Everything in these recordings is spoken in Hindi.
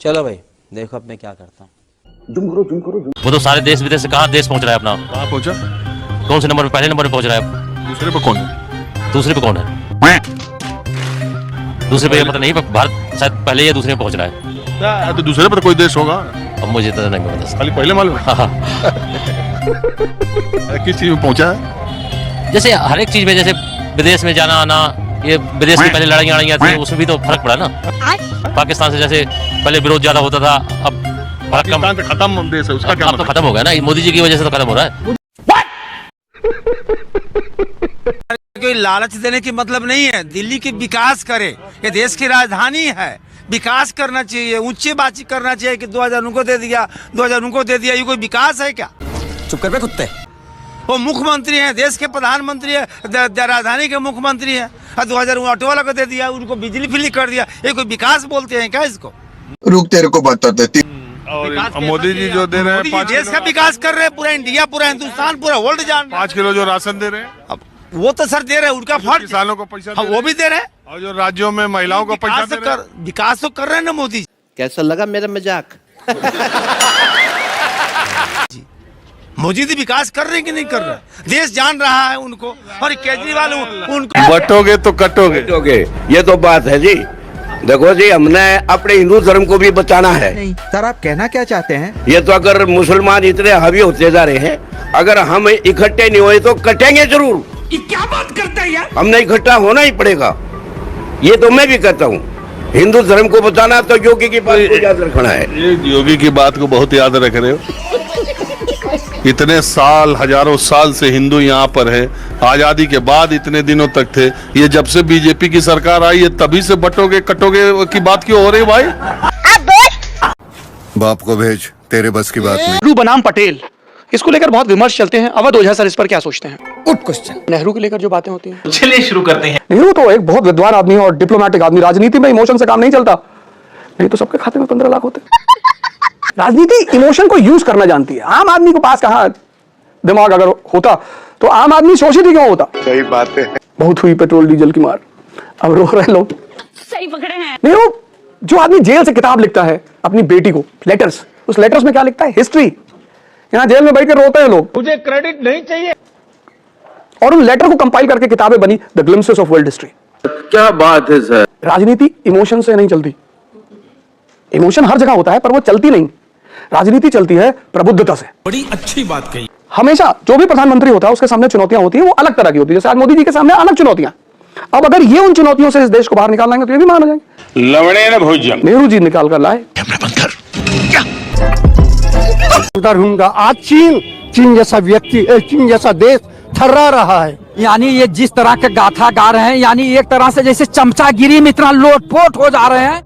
चलो भाई देखो अब मैं क्या करता हूँ। वो तो सारे देश विदेश से कहाँ देश पहुंच रहा है अपना। कहाँ पहुंचा? कौन से नंबर पे? पहले नंबर पे पहुंच रहा है। दूसरे पे कौन है? दूसरे पे कौन है? दूसरे पे पता नहीं, भारत शायद पहले या दूसरे पे पहुंच रहा है। तो दूसरे पर कोई देश होगा। अब मुझे तो नहीं पता। खाली पहले मालूम है। हाँ। किस चीज में पहुंचा है? जैसे हर एक चीज में, जैसे विदेश में जाना आना, ये विदेश में पहले लड़ाइयाँ थी, उसमें भी तो फर्क पड़ा ना। पाकिस्तान से जैसे पहले विरोध ज्यादा होता था, अब फर्क कम। पाकिस्तान तो खत्म देश है, उसका क्या अब तो खत्म हो गया ना, मोदी जी की वजह से तो खत्म हो रहा है। कोई लालच देने की मतलब नहीं है। दिल्ली की विकास करे, ये देश की राजधानी है, विकास करना चाहिए, ऊंची बातचीत करना चाहिए कि 2000 उनको दे दिया, 2000 उनको दे दिया। ये कोई विकास है क्या? चुप कर बे कुत्ते। वो मुख्यमंत्री है, देश के प्रधानमंत्री है, राजधानी के मुख्यमंत्री है, 2000 ऑटो वाला को दे दिया, उनको बिजली फ्री कर दिया। ये कोई विकास बोलते हैं क्या इसको? रुक तेरे को बताते। और मोदी जी जो दे रहे हैं, देश का विकास कर रहे हैं, पूरा इंडिया, पूरा हिंदुस्तान, पूरा वर्ल्ड जान। 5 किलो जो राशन दे रहे हैं, अब वो तो सर दे रहे हैं, उनका फर्ज। किसानों को पैसा वो भी दे रहे हैं, और जो राज्यों में महिलाओं को पैसा दे रहे हैं। विकास तो कर रहे हैं ना मोदी जी। कैसा लगा मेरा मजाक? मोदी जी विकास कर रहे हैं कि नहीं कर रहे? देश जान रहा है उनको, और केजरीवाल उनको। बटोगे तो कटोगे। ये तो बात है जी। देखो जी, हमने अपने हिंदू धर्म को भी बचाना है। नहीं सर, आप कहना क्या चाहते हैं? ये तो अगर मुसलमान इतने हावी होते जा रहे हैं, अगर हम इकट्ठे नहीं हुए तो कटेंगे जरूर। ये क्या बात करता है यार? हमने इकट्ठा होना ही पड़ेगा। ये तो मैं भी कहता हूँ, हिंदू धर्म को बचाना तो योगी की बात को याद रखना है। ये योगी की बात को बहुत याद रख रहे हो। इतने साल, हजारों साल से हिंदू यहाँ पर है, आजादी के बाद इतने दिनों तक थे। ये जब से बीजेपी की सरकार आई है, तभी से बटोगे कटोगे की बात क्यों हो रही भाई? बाप को भेज, तेरे बस की बात नहीं। नेहरू बनाम पटेल, इसको लेकर बहुत विमर्श चलते हैं। अवध ओझा सर इस पर क्या सोचते हैं? Good question. नेहरू को लेकर जो बातें होती हैं, चलिए शुरू करते हैं। नेहरू तो एक बहुत विद्वान आदमी और डिप्लोमेटिक आदमी। राजनीति में इमोशन से काम नहीं चलता, नहीं तो सबके खाते में 15 लाख होते। राजनीति इमोशन को यूज करना जानती है। आम आदमी के पास कहाँ दिमाग अगर होता तो आम आदमी शोषित ही क्यों होता? सही बात है। बहुत हुई पेट्रोल डीजल की मार, अब रो रहे लोग। सही पकड़े हैं। नेहरू, जो आदमी जेल से किताब लिखता है अपनी बेटी को, लेटर्स, उस लेटर्स में क्या लिखता है? हिस्ट्री। यहाँ जेल में बैठ कर रोते हैं लोग, मुझे क्रेडिट नहीं चाहिए। और उन लेटर को कंपाइल करके किताबें बनी, the glimpses of world history. क्या बात है सर। राजनीति इमोशन से नहीं चलती। इमोशन हर जगह होता है पर वो चलती नहीं। राजनीति चलती है प्रबुद्धता से। बड़ी अच्छी बात कही। हमेशा जो भी प्रधानमंत्री होता है उसके सामने चुनौतियां होती है, वो अलग तरह की होती है। जैसे आज मोदी जी के सामने अलग चुनौतियां। अब अगर ये उन चुनौतियों से इस देश को बाहर निकाल लाएंगे तो ये भी मान हो जाएंगे। लवणे न भोजन। नेहरू जी निकाल कर लाए। आज चीन जैसा व्यक्ति, चीन जैसा देश थर्रा रहा है। यानी ये जिस तरह के गाथा गा रहे हैं, यानी एक तरह से जैसे चमचागिरी में इतना लोटपोट हो जा रहे हैं।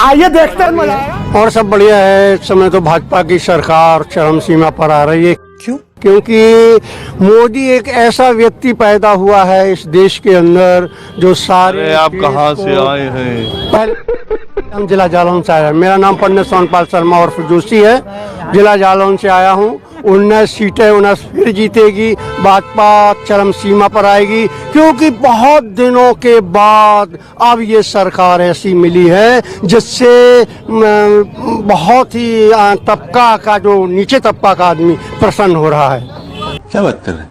आइए देखते हैं, मजा आएगा। और सब बढ़िया है। इस समय तो भाजपा की सरकार चरम सीमा पर आ रही है। क्यों? क्योंकि मोदी एक ऐसा व्यक्ति पैदा हुआ है इस देश के अंदर जो सारे। आप कहाँ से आए हैं? पहले हम जिला जालौन से आया। मेरा नाम पंडित सोनपाल शर्मा और जोशी है। जिला जालौन से आया हूँ। 19 सीटें 19 फिर जीतेगी। भाजपा चरम सीमा पर आएगी, क्योंकि बहुत दिनों के बाद अब ये सरकार ऐसी मिली है जिससे बहुत ही तबका का, जो नीचे तबका का आदमी प्रसन्न हो रहा है। क्या बात कर रहे हैं?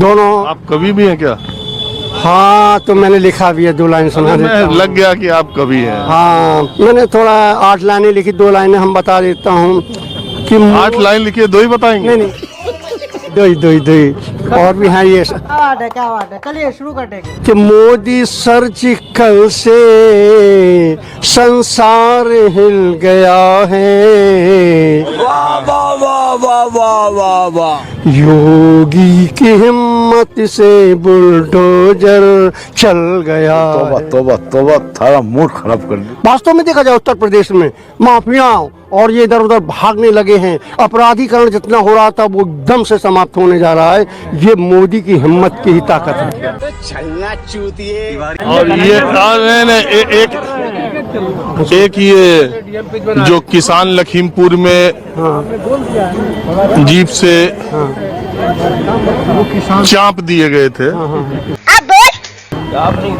दोनों। आप कवि भी हैं क्या? हाँ, तो मैंने लिखा भी है, 2 लाइन सुना देता हूँ। लग गया कि आप कवि हैं। हाँ, मैंने थोड़ा 8 लाइनें लिखी, 2 लाइनें हम बता देता हूँ कि 8 लाइन लिखिए, 2 ही बताएंगे? नहीं, 2 ही और भी हैं ये। क्या बात है, चलिए शुरू कर देंगे। कि मोदी सर्जिकल से संसार हिल गया है। वाह वाह वाह वाह वाह वाह वाह। योगी की हिम्मत से बुलडोजर चल गया। तोबा थारा मूड खराब कर दिया। वास्तव में देखा जाए उत्तर प्रदेश में माफिया और ये इधर उधर भागने लगे हैं। अपराधीकरण जितना हो रहा था वो एकदम से समाप्त होने जा रहा है। ये मोदी की हिम्मत की ही ताकत है। और ये एक ये जो किसान लखीमपुर में जीप से चाप दिए गए थे।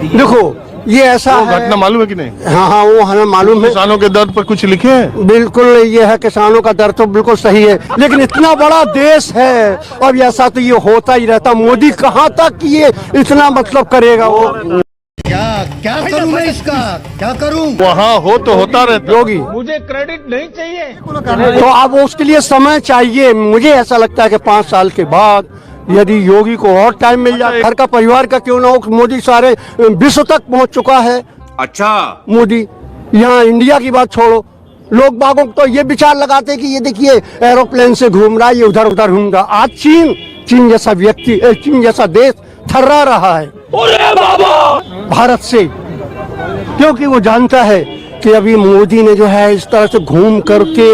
देखो, ये ऐसा वो है। घटना मालूम है कि नहीं? हाँ हाँ, वो हमें मालूम है। किसानों के दर्द पर कुछ लिखे हैं? बिल्कुल ये है, किसानों का दर्द तो बिल्कुल सही है, लेकिन इतना बड़ा देश है और ऐसा तो ये होता ही रहता। मोदी कहाँ तक ये इतना मतलब करेगा वो? क्या करूं मैं इसका, क्या करूं? वहाँ हो तो होता रहता। योगी मुझे क्रेडिट नहीं चाहिए। तो अब उसके लिए समय चाहिए। मुझे ऐसा लगता है कि 5 साल के बाद यदि योगी को और टाइम मिल जाए, घर का परिवार का क्यों ना हो, मोदी सारे विश्व तक पहुंच चुका है। अच्छा, मोदी यहाँ इंडिया की बात छोड़ो, लोग बागों को तो ये विचार लगाते कि ये देखिए एरोप्लेन से घूम रहा है, ये उधर उधर घूम रहा। आज चीन जैसा व्यक्ति, चीन जैसा देश थर्रा रहा है भारत से, क्योंकि वो जानता है कि अभी मोदी ने जो है इस तरह से घूम करके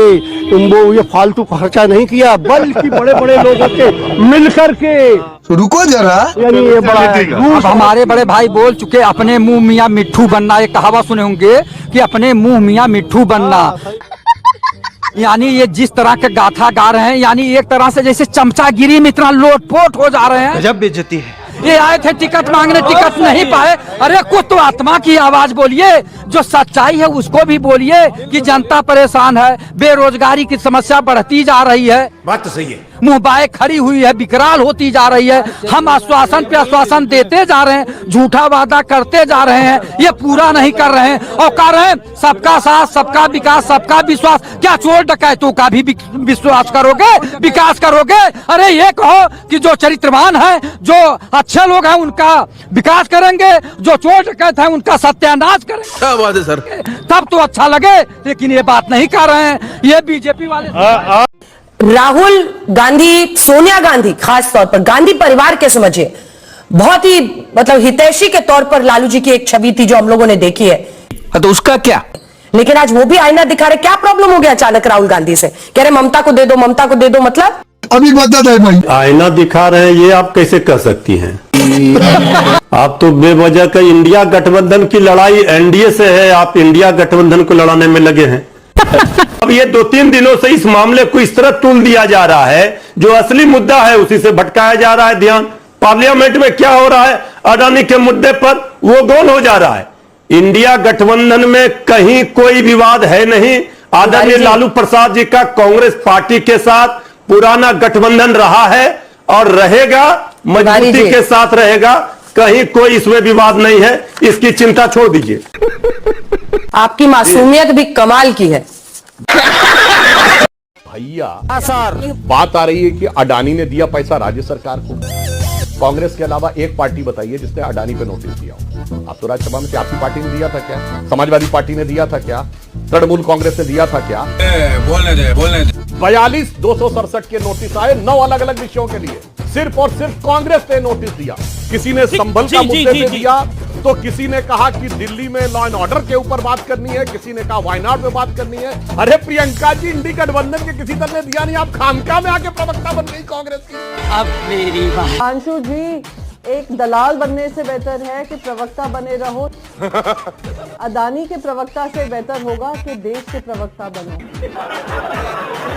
वो ये फालतू खर्चा नहीं किया, बल्कि बड़े बड़े लोगों के मिल करके। रुको जरा, यानी ये बड़ा अब हमारे बड़े भाई बोल चुके, अपने मुंह मियाँ मिट्ठू बनना। एक कहावत सुने होंगे कि अपने मुंह मियाँ मिट्ठू बनना, यानी ये जिस तरह के गाथा गा रहे हैं, यानी एक तरह से जैसे चमचागिरी में इतना लोटपोट हो जा रहे हैं। गजब बेइज्जती है। ये आए थे टिकट मांगने, टिकट नहीं पाए। अरे कुछ तो आत्मा की आवाज बोलिए, जो सच्चाई है उसको भी बोलिए कि जनता परेशान है, बेरोजगारी की समस्या बढ़ती जा रही है। बात तो सही है। मुंबई खड़ी हुई है, विकराल होती जा रही है। हम आश्वासन पे आश्वासन देते जा रहे हैं, झूठा वादा करते जा रहे हैं, ये पूरा नहीं कर रहे हैं और कह रहे हैं सबका साथ, सबका विकास, सबका विश्वास। क्या चोर डकैतों का भी विश्वास करोगे, विकास करोगे? अरे ये कहो कि जो चरित्रवान है, जो अच्छे लोग हैं उनका विकास करेंगे, जो चोर डकैत है उनका सत्यानाश करेंगे। क्या बात है सर? तब तो अच्छा लगे, लेकिन ये बात नहीं कर रहे हैं ये बीजेपी वाले। राहुल गांधी, सोनिया गांधी, खास तौर पर गांधी परिवार के समझिए, बहुत ही मतलब हितैषी के तौर पर लालू जी की एक छवि थी जो हम लोगों ने देखी है। तो उसका क्या? लेकिन आज वो भी आईना दिखा रहे। क्या प्रॉब्लम हो गया अचानक राहुल गांधी से? कह रहे ममता को दे दो, ममता को दे दो। मतलब अभी बता दे भाई, आईना दिखा रहे हैं, ये आप कैसे कह सकती हैं? आप तो बेवजह का इंडिया गठबंधन की लड़ाई एनडीए से है, आप इंडिया गठबंधन को लड़ाने में लगे हैं। अब ये 2-3 दिनों से इस मामले को इस तरह तुल दिया जा रहा है, जो असली मुद्दा है उसी से भटकाया जा रहा है ध्यान। पार्लियामेंट में क्या हो रहा है अडानी के मुद्दे पर, वो गौन हो जा रहा है। इंडिया गठबंधन में कहीं कोई विवाद है नहीं। आदरणीय लालू प्रसाद जी का कांग्रेस पार्टी के साथ पुराना गठबंधन रहा है और रहेगा, मजबूती के साथ रहेगा। कहीं कोई इसमें विवाद नहीं है, इसकी चिंता छोड़ दीजिए। आपकी मासूमियत भी कमाल की है भैया। सर, बात आ रही है कि अडानी ने दिया पैसा राज्य सरकार को। कांग्रेस के अलावा एक पार्टी बताइए जिसने अडानी पे नोटिस दिया हो। आप तो राज्यसभा में आपकी पार्टी ने दिया था क्या? समाजवादी पार्टी ने दिया था क्या? तृणमूल कांग्रेस ने दिया था क्या? बोलने दे। 42 267 के नोटिस आए 9 अलग अलग विषयों के लिए। सिर्फ और सिर्फ कांग्रेस ने नोटिस दिया। किसी ने संभल का मुद्दे पे दिया, तो किसी ने कहा कि दिल्ली में लॉ एंड ऑर्डर के ऊपर बात करनी है, किसी ने कहा वायनाड में बात करनी है। अरे प्रियंका जी, इंडी गठबंधन के किसी दल ने दिया नहीं, आप खामखा में आके प्रवक्ता बन गई कांग्रेस की। अब मेरी बात। अंशु जी, एक दलाल बनने से बेहतर है कि प्रवक्ता बने रहो। अदानी के प्रवक्ता से बेहतर होगा कि देश के प्रवक्ता बनो।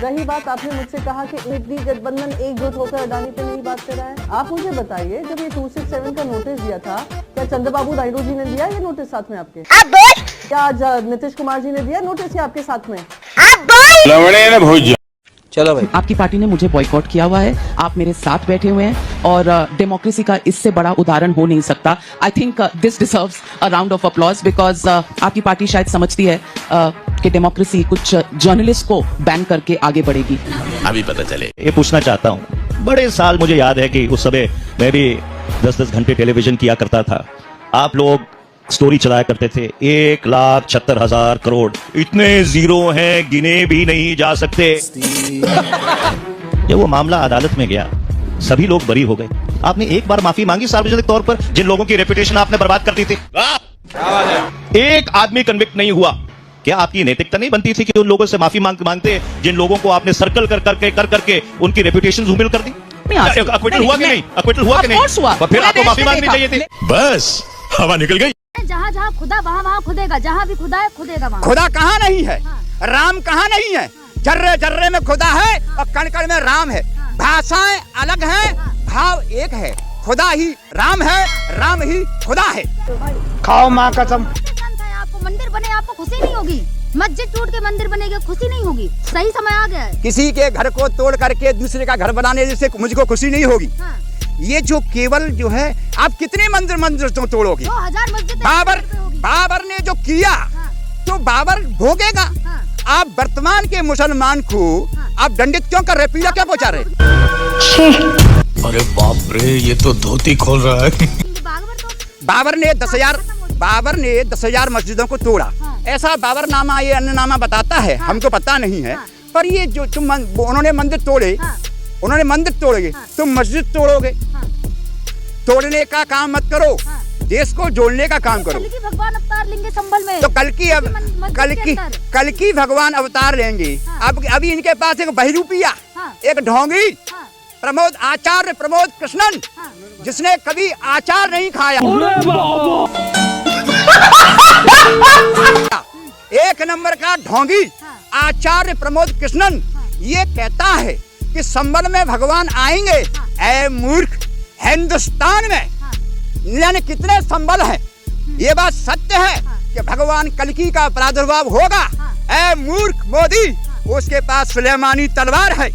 रही बात, आपने मुझसे कहा कि इंडी गठबंधन एकजुट होकर अडानी पे नहीं बात कर रहा है। आप मुझे बताइए, जब ये 267 का नोटिस दिया था, क्या चंद्रबाबू नायडू जी ने दिया ये नोटिस साथ में आपके? क्या आज नीतीश कुमार जी ने दिया नोटिस या आपके साथ में? चलो भाई, आपकी पार्टी ने मुझे बॉयकॉट किया हुआ है, आप मेरे साथ बैठे हुए हैं और डेमोक्रेसी का इससे बड़ा उदाहरण हो नहीं सकता। I think this deserves a round of applause because आपकी पार्टी शायद समझती है कि डेमोक्रेसी कुछ जर्नलिस्ट को बैन करके आगे बढ़ेगी। अभी पता चले। ये पूछना चाहता हूँ, बड़े साल मुझे याद है कि उस समय मैं भी 10-10 घंटे टेलीविजन किया करता था। आप लोग स्टोरी चलाया करते थे 1,76,000 करोड़, इतने जीरो हैं गिने भी नहीं जा सकते। जब वो मामला अदालत में गया, सभी लोग बरी हो गए। आपने एक बार माफी मांगी सार्वजनिक तौर पर, जिन लोगों की रेपुटेशन आपने बर्बाद कर दी थी। एक आदमी कन्विक्ट नहीं हुआ। क्या आपकी नैतिकता नहीं बनती थी कि उन लोगों से माफी मांगते जिन लोगों को आपने सर्कल कर करके उनकी रेपुटेशन धूमिल कर दी? अक्विटल हुआ कि नहीं? अक्विटल हुआ कि नहीं? फिर आपको माफी मांगनी चाहिए थी। बस हवा निकल गई। जहाँ जहाँ खुदा वहाँ खुदेगा, जहाँ भी खुदा है खुदेगा वहाँ। खुदा कहाँ नहीं है, राम कहाँ नहीं है। जर्रे जर्रे में खुदा है और कण कण में राम है। भाषाएं अलग हैं, भाव एक है। खुदा ही राम है, राम ही खुदा है। खाओ माँ कसम। आपको मंदिर बने आपको खुशी नहीं होगी, मस्जिद टूट के मंदिर बनेगा खुशी नहीं होगी। सही समय आ गया है। किसी के घर को तोड़ करके दूसरे का घर बनाने से मुझको खुशी नहीं होगी। हाँ। ये जो केवल जो है, आप कितने मंदिर तो तोड़ोगे? 2000 मस्जिद बाबर ने जो किया तो बाबर भोगेगा। आप वर्तमान के मुसलमान को आप दंडित क्यों कर रहे, पीड़ा क्या पहुंचा रहे? अरे बाप रे, ये तो धोती खोल रहा है। बाबर ने 10,000 मस्जिदों को तोड़ा। ऐसा बाबरनामा ये अन्यनामा बताता है, हमको पता नहीं है। पर ये जो उन्होंने मंदिर तोड़े, उन्होंने मंदिर तोड़े, तुम मस्जिद तोड़ोगे। तोड़ने का काम मत करो, देश को जोड़ने का काम करो। भगवान अवतार लेंगे संभल में, तो कल की भगवान अवतार लेंगे। अब अभी इनके पास एक बहरूपिया, एक ढोंगी, प्रमोद आचार्य प्रमोद कृष्णन, जिसने कभी आचार नहीं खाया। एक नंबर का ढोंगी आचार्य प्रमोद कृष्णन ये कहता है कि संबल में भगवान आएंगे। ऐ मूर्ख, हिंदुस्तान में यानी कितने संबल हैं? ये बात सत्य है कि भगवान कल्कि का प्रादुर्भाव होगा। ऐ मूर्ख मोदी, उसके पास सुलेमानी तलवार है।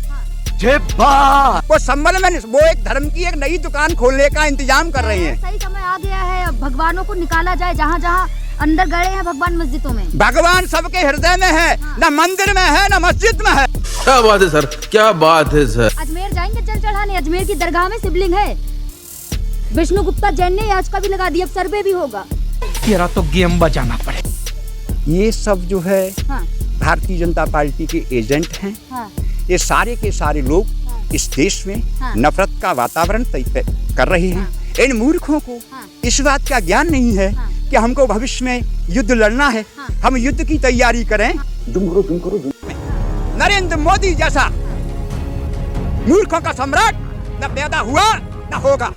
वो संबल में वो एक धर्म की एक नई दुकान खोलने का इंतजाम कर रहे हैं। सही समय आ गया है, अब भगवानों को निकाला जाए। जहाँ जहाँ अंदर गए हैं भगवान मस्जिदों में। भगवान सबके हृदय में है, न मंदिर में है न मस्जिद में है। क्या बात है सर, क्या बात है सर। अजमेर जाएंगे जल चढ़ाने, अजमेर की दरगाह में शिवलिंग है। विष्णु गुप्ता जैन ने आज का भी लगा दिया, अब सर्वे भी होगा। तेरा तो गेम बजाना पड़े। ये सब जो है भारतीय जनता पार्टी के एजेंट हैं। ये सारे के सारे लोग इस देश में नफरत का वातावरण तय कर रहे हैं। इन मूर्खों को इस बात का ज्ञान नहीं है कि हमको भविष्य में युद्ध लड़ना है, हम युद्ध की तैयारी करें। नरेंद्र मोदी जैसा मूर्खों का सम्राट न पैदा हुआ न होगा।